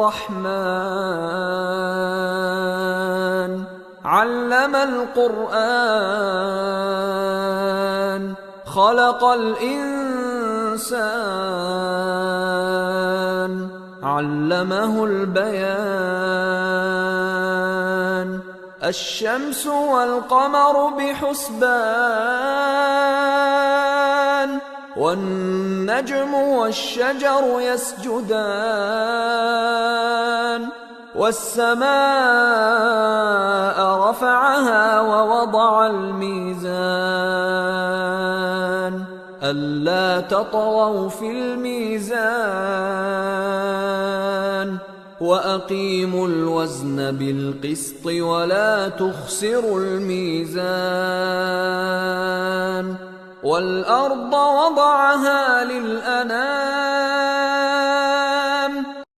الرحمن علم القرآن خلق الإنسان علمه البيان الشمس والقمر بحسبان والنجم والشجر يسجدان والسماء رفعها ووضع الميزان ألا تطغوا في الميزان وأقيموا الوزن بالقسط ولا تخسروا الميزان والأرض وضعها للأنام